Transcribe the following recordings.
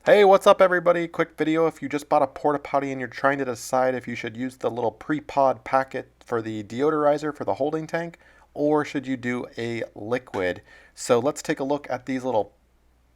Hey, what's up everybody? Quick video. If you just bought a porta potty and you're trying to decide if you should use the little pre-pod packet for the deodorizer for the holding tank, or should you do a liquid. So let's take a look at these little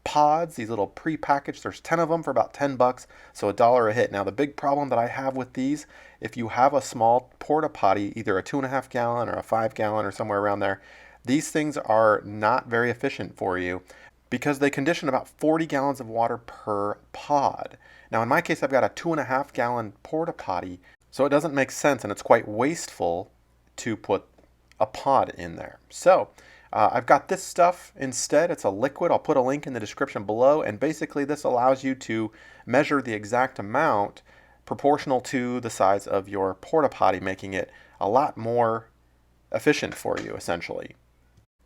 pods, these little pre-packaged. There's 10 of them for about 10 bucks, so $1 a hit. Now the big problem that I have with these, if you have a small porta potty, either a 2.5 gallon or a 5 gallon or somewhere around there, these things are not very efficient for you because they condition about 40 gallons of water per pod. Now in my case, I've got a 2.5 gallon porta potty, so it doesn't make sense and it's quite wasteful to put a pod in there. So I've got this stuff instead. It's a liquid. I'll put a link in the description below, and basically this allows you to measure the exact amount proportional to the size of your porta potty, making it a lot more efficient for you essentially.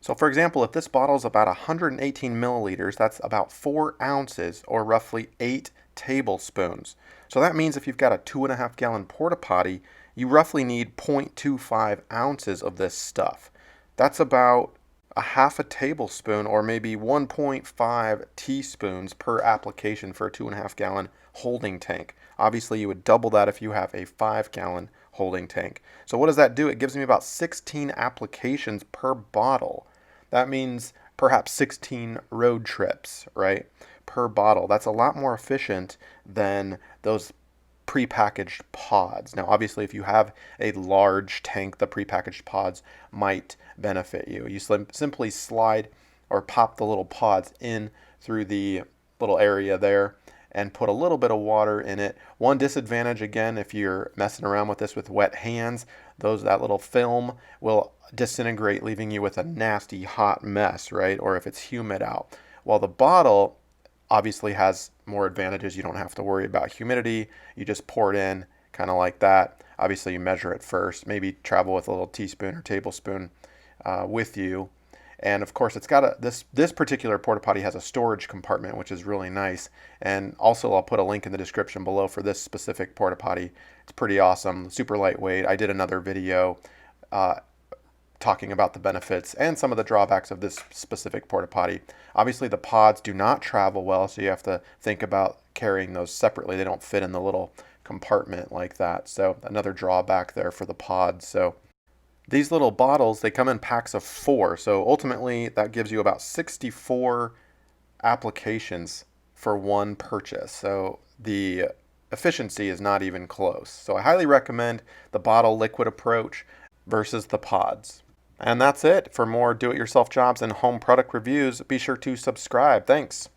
So for example, if this bottle is about 118 milliliters, that's about 4 ounces or roughly 8 tablespoons. So that means if you've got a 2.5 gallon porta potty, you roughly need 0.25 ounces of this stuff. That's about a half a tablespoon or maybe 1.5 teaspoons per application for a 2.5 gallon holding tank. Obviously you would double that if you have a 5 gallon holding tank. So what does that do? It gives me about 16 applications per bottle. That means perhaps 16 road trips, right, per bottle. That's a lot more efficient than those prepackaged pods. Now, obviously, if you have a large tank, the prepackaged pods might benefit you. You simply slide or pop the little pods in through the little area there and put a little bit of water in it. One disadvantage, again, if you're messing around with this with wet hands, that little film will disintegrate, leaving you with a nasty hot mess, right? Or if it's humid out. While the bottle obviously has more advantages. You don't have to worry about humidity. You just pour it in kind of like that. Obviously, you measure it first. Maybe travel with a little teaspoon or tablespoon with you. And of course, it's got this particular porta potty has a storage compartment, which is really nice. And also, I'll put a link in the description below for this specific porta potty. It's pretty awesome, super lightweight. I did another video talking about the benefits and some of the drawbacks of this specific porta potty. Obviously, the pods do not travel well, so you have to think about carrying those separately. They don't fit in the little compartment like that. So another drawback there for the pods. So these little bottles, they come in packs of 4. So ultimately, that gives you about 64 applications for one purchase. So the efficiency is not even close. So I highly recommend the bottle liquid approach versus the pods. And that's it. For more do-it-yourself jobs and home product reviews, be sure to subscribe. Thanks.